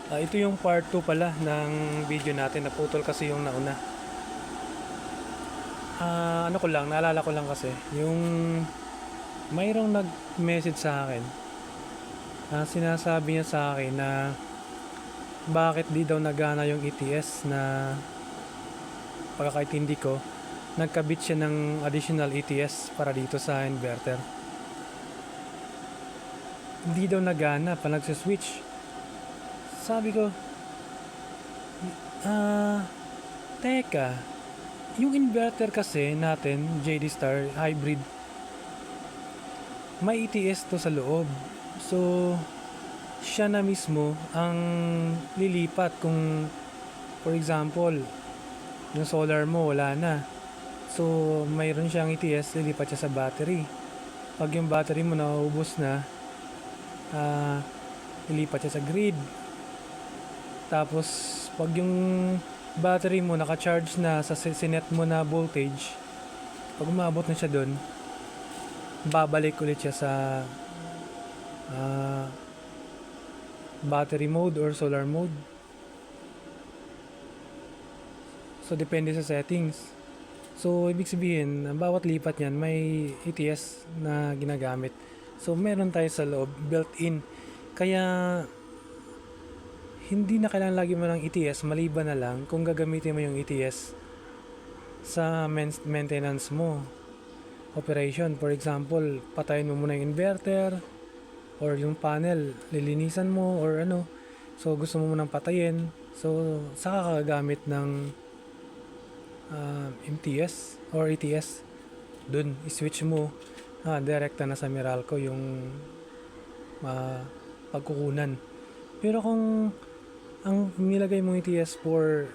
Ito yung part 2 pala ng video natin. Naputol kasi yung nauna. Ano ko lang, naalala ko lang kasi yung mayroong nag-message sa akin. Sinasabi niya sa akin na bakit di daw nagana yung ETS na pagkakaintindi ko, nagkabit siya ng additional ETS para dito sa inverter. Hindi daw nagana pa nagsiswitch. Sabi ko, teka, yung inverter kasi natin, JD Star Hybrid, may ETS to sa loob. So, siya na mismo ang lilipat kung, for example, yung solar mo wala na. So, mayroon siyang ETS, lilipat siya sa battery. Pag yung battery mo naubos na, lilipat siya sa grid. Tapos, pag yung battery mo naka-charge na sa sinet mo na voltage, pag umabot na siya doon, babalik ulit siya sa battery mode or solar mode. So, depende sa settings. So, ibig sabihin, bawat lipat niyan may ETS na ginagamit. So, meron tayo sa loob, built-in. Kaya, hindi na kailangan lagi mo ng ETS, maliban na lang kung gagamitin mo yung ETS sa maintenance mo. Operation, for example, patayin mo muna yung inverter or yung panel, lilinisan mo or ano. So, gusto mo munang patayin. So, saka ka gagamit ng MTS or ETS. Dun, i-switch mo. Direkta na sa Meralco yung pagkukunan. Pero kung ang nilagay mong ETS for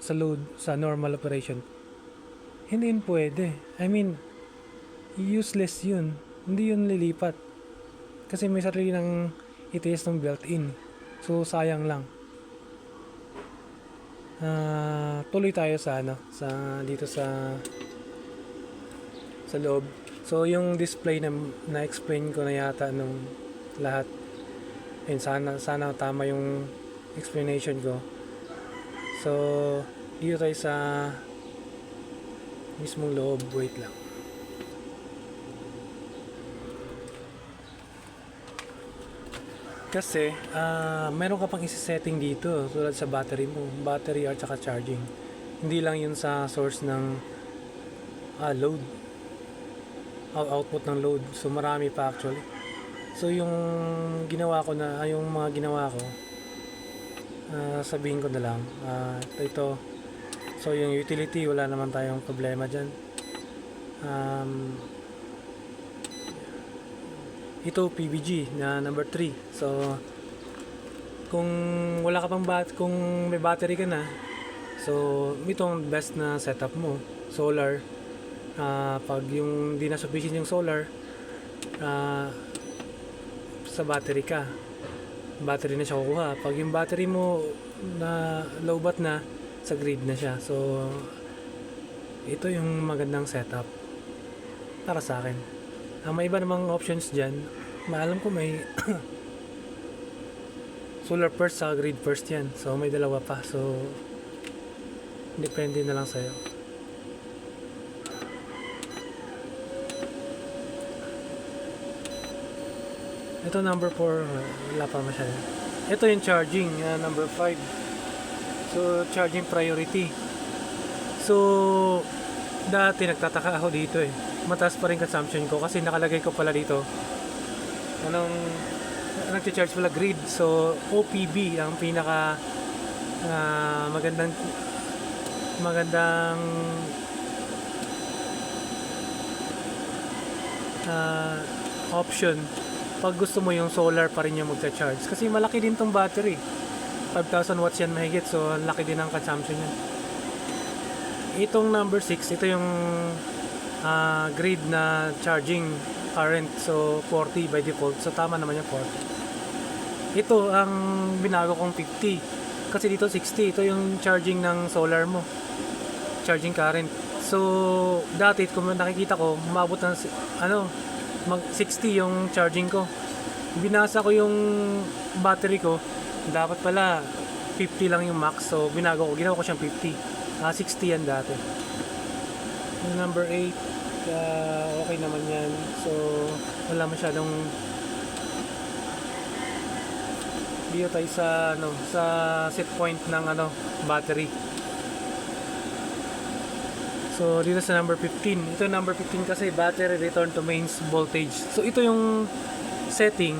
sa load, sa normal operation, hindi yun pwede. I mean, useless yun. Hindi yun lilipat. Kasi may sarili ng ETS ng built-in. So, sayang lang. Tuloy tayo sa dito sa loob. So, yung display na explain ko na yata nung lahat. Ayun, sana tama yung explanation ko. So, dito tayo sa mismong loob. Wait lang. Kasi, meron ka pang isi-setting dito tulad sa battery mo, battery at saka charging. Hindi lang yun sa source ng load, output ng load. So, marami pa actually. So, yung ginawa ko yung mga ginawa ko, sabihin ko na lang, ito. So, yung utility, wala naman tayong problema dyan. Ito PVG na number 3. So, kung wala ka pang kung may battery ka na, so itong best na setup mo. Solar, pag yung di na sufficient yung solar, sa battery ka. Battery na siya kukuha. Pag yung battery mo na low bat na, sa grid na siya. So, ito yung magandang setup para sa akin. May iba namang options dyan. Maalam ko may solar first sa grid first yan. So, may dalawa pa. So, depende na lang sa'yo. Ito number 4. Wala pa masyado. Ito yung charging. Number 5. So, charging priority. So, dati nagtataka ako dito mataas pa rin consumption ko kasi nakalagay ko pala dito nagcha-charge pala grid. So, OPB ang pinaka magandang option pag gusto mo yung solar pa rin yung magcha-charge kasi malaki din tong battery, 5,000 watts yan mahigit. So, laki din ang consumption yan. Itong number 6, ito yung grid na charging current. So, 40 by default. So, tama naman yung 40. Ito, ang binago kong 50. Kasi dito 60. Ito yung charging ng solar mo. Charging current. So, dati, kung nakikita ko, umabot ng, mag 60 yung charging ko. binasa ko yung battery ko, dapat pala 50 lang yung max, so ginawa ko siyang 50. 60 yan dati. Yung number 8, okay naman yan, so wala masyadong dito tayo sa set point ng battery. So dito sa number 15, ito number 15 kasi battery return to mains voltage. So ito yung setting,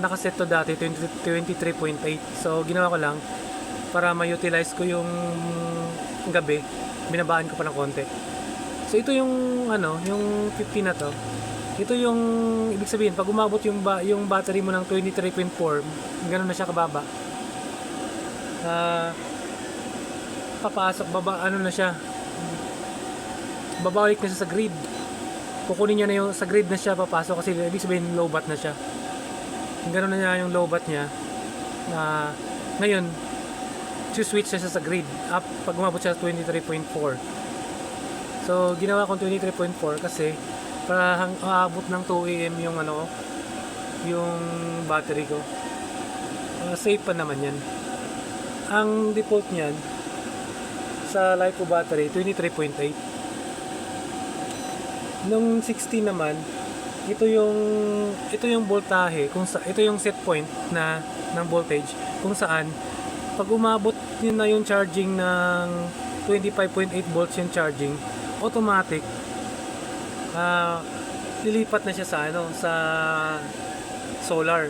nakaset to dati 23.8. So ginawa ko lang para ma-utilize ko yung gabi, binabaan ko pa ng konti. So ito yung yung 15 na to. Ito yung ibig sabihin pag umabot yung battery mo ng 23.4, ganoon na siya kababa. Papasok na siya. Babalik na siya sa grid. Kukunin niya na yung sa grid na siya papasok kasi ibig sabihin low bat na siya. Ganoon na niya yung low bat niya. Ngayon switch siya sa grid up pag umabot siya sa 23.4. So ginawa kong 23.4 kasi para aabot ng 2 AM yung battery ko. Safe pa naman yan. Ang default niyan sa LiPo battery 23.8. Nung 16 naman, ito yung voltahe, ito yung set point ng voltage kung saan pag umabot yun na yung charging ng 25.8 volts yung charging, automatic lilipat na siya sa solar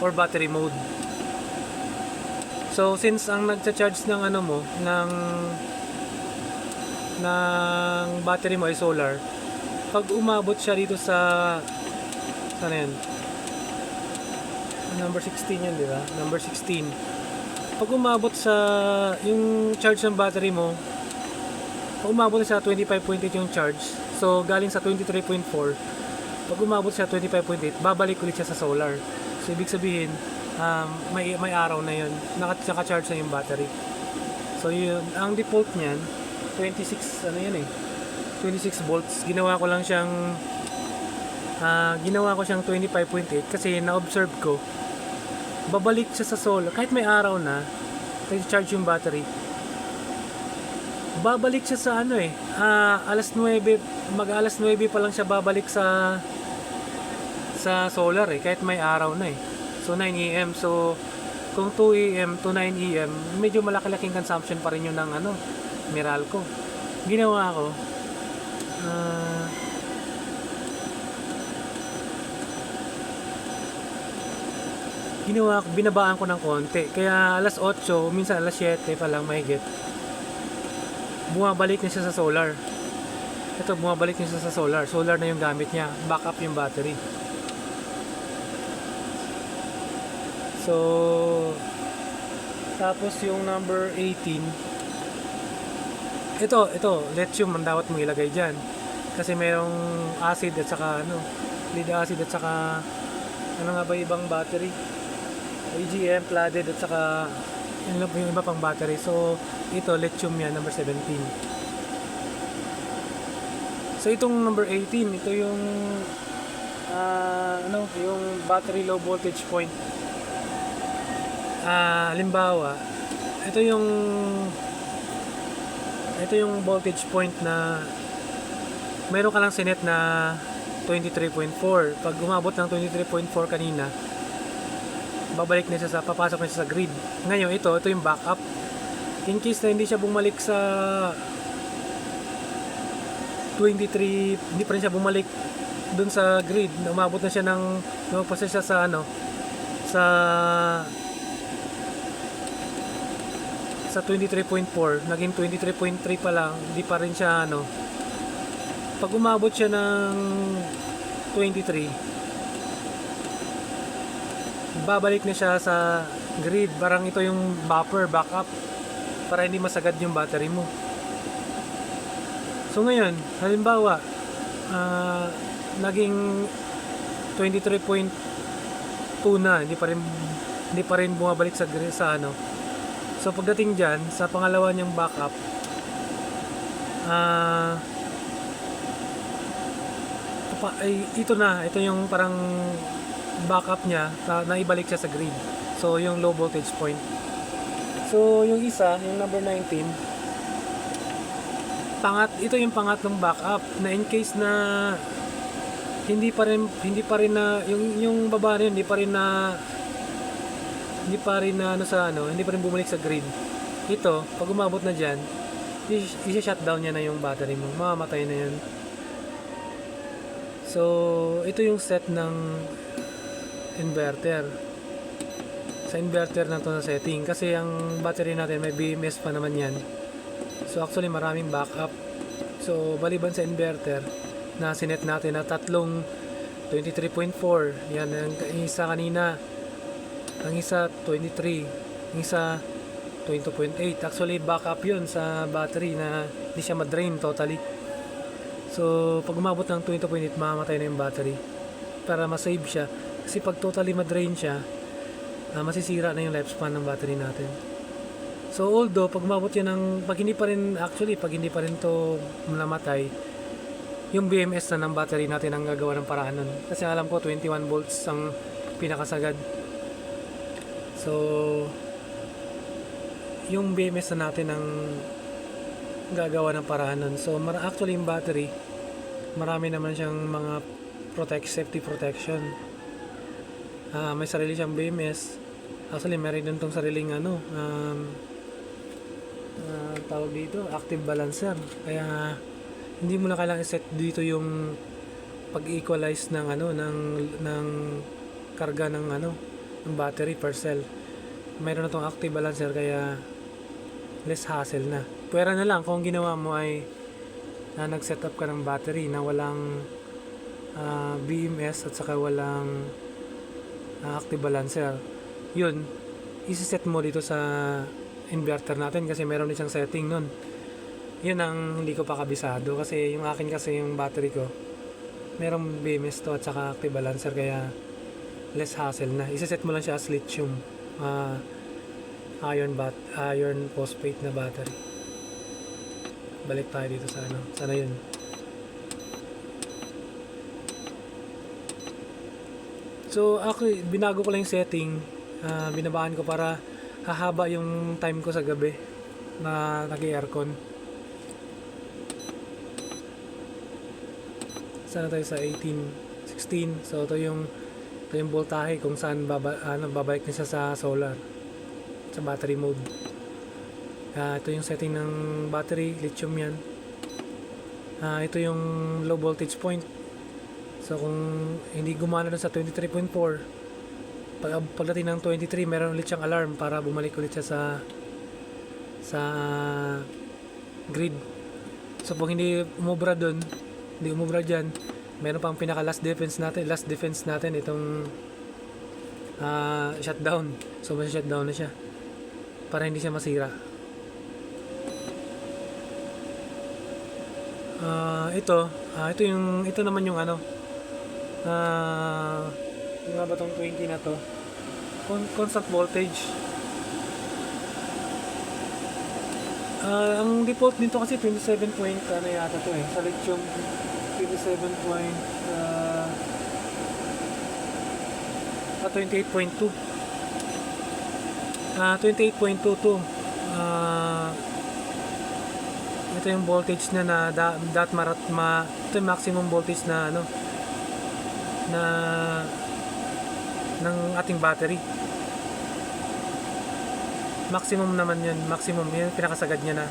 or battery mode. So since ang nagcha-charge ng ng battery mo ay solar, pag umabot siya dito sa sana yan, number 16 yan, di ba? Number 16, pag umabot sa yung charge ng battery mo, pag umabot sa 25.8 yung charge, so galing sa 23.4, pag umabot siya 25.8, babalik ulit siya sa solar. So ibig sabihin may araw na yun, naka-charge na yung battery. So yun, ang default niyan 26 26 volts. Ginawa ko siyang 25.8 kasi na-observe ko babalik siya sa solar kahit may araw na charge yung battery. Babalik siya sa alas 9, mag-alas 9 pa lang siya babalik sa solar kahit may araw na So 9 AM. So kung 2 AM to 9 AM, medyo malaki-laking consumption pa rin yun ng Meralco. Ginawa ko binabaan ko ng konti. Kaya alas 8, minsan alas 7 pa lang mahigit, bumabalik na siya sa solar. Bumabalik na siya sa solar. Solar na yung gamit niya. Backup yung battery. So, tapos yung number 18, ito, lithium ang dapat mo ilagay dyan. Kasi mayroong acid at saka lead acid at saka nga ba ibang battery? AGM, flooded at saka yung iba pang battery. So, ito, lithium yan, number 17. So, itong number 18, ito yung yung battery low voltage point. Halimbawa, ito yung voltage point na meron ka lang sinet na 23.4. Pag umabot ng 23.4 kanina, babalik na siya papasok na siya sa grid. Ngayon ito yung backup. In case na hindi siya bumalik sa 23, hindi pa rin siya bumalik dun sa grid, umabot na siya lumagpas siya sa sa 23.4, naging 23.3 pa lang, hindi pa rin siya pag umabot siya ng 23, babalik na siya sa grid. Parang ito yung backup para hindi masagad yung battery mo. So ngayon, halimbawa naging 23.2 na, hindi pa rin bumabalik sa So pagdating dyan, sa pangalawa niyang backup, ito yung parang backup niya, naibalik siya sa grid. So, yung low voltage point. So, yung isa, yung number 19, ito yung pangatlong backup na in case na hindi pa rin na yung baba na yun, hindi pa rin bumalik sa grid. Ito, pag umabot na diyan, i-shutdown niya na yung battery mo, mamamatay na yun. So, ito yung set ng inverter. Sa inverter na to na setting, kasi ang battery natin may BMS pa naman yan. So actually maraming backup. So baliban sa inverter na sinet natin na tatlong 23.4, yan ang isa kanina, ang isa 23, ang isa 20.8. Actually backup yun sa battery na hindi siya ma-drain totally. So pag umabot ng 20.8 mamamatay na yung battery para ma-save siya, kasi pag totally ma-drain siya, masisira na yung lifespan ng battery natin. So although pag umabot yan pag hindi pa rin to namatay, yung BMS na ng battery natin ang gagawa ng paraan nun. Kasi alam ko 21 volts ang pinakasagad. So yung BMS na natin ang gagawa ng paraan nun. So actually yung battery, marami naman siyang mga safety protection. May sarili siyang BMS. Actually meron din tong sariling tawag dito, active balancer. Kaya hindi mo na kailangan i-set dito yung pag-equalize ng ng karga ng ng battery per cell. Mayroon na tong active balancer, kaya less hassle na. Pwera na lang kung ginawa mo ay nag-set up ka ng battery na walang BMS at saka walang active balancer. Yun, isi-set mo dito sa inverter natin kasi meron din siyang setting nun. Yun ang hindi ko pa kabisado kasi yung akin kasi yung battery ko merong BMS to at saka active balancer, kaya less hassle na. Isi-set mo lang siya as lithium iron phosphate na battery. Balik tayo dito sa sana yun. So actually binago ko lang yung setting, binabaan ko para hahaba yung time ko sa gabi na nag-aircon. Sana tayo sa 16. So ito yung voltahe kung saan babalik na siya sa solar, sa battery mode. Ito yung setting ng battery, lithium yan. Ito yung low voltage point. So kung hindi gumana dun sa 23.4, pagdating ng 23, meron ulit siyang alarm para bumalik ulit siya sa grid. So pag hindi umubra dyan, meron pang pinaka last defense natin itong shutdown. So shutdown na siya para hindi siya masira. Ito naman yung yung nga ba tong 20 na to, constant voltage. Ang default nito kasi 27 point yata to sa lithium, 27 point 28.2 28.22. Ito yung voltage na ito yung maximum voltage na ng ating battery. Maximum naman yun, pinakasagad niya na.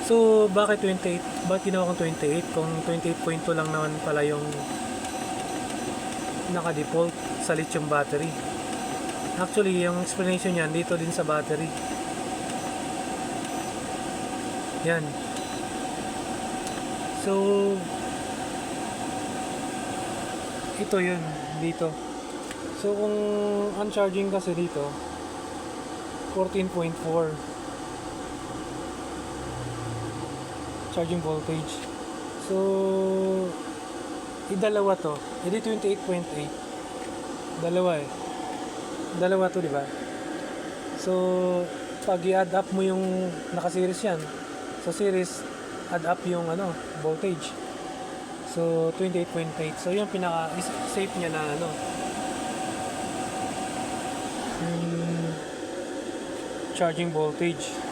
So bakit 28? Bakit ginawa kong 28 kung 28.2 lang naman pala yung naka-default sa lithium battery? Actually yung explanation niyan dito din sa battery. Yan. So ito yun dito. So kung uncharging kasi dito 14.4 charging voltage. So idalawa to. Hindi 28.8. Dalawa to, di ba? So pag i-add up mo yung naka-series yan. So series add up yung voltage. So 28.8. So yung pinaka safe niya na ano. Charging voltage.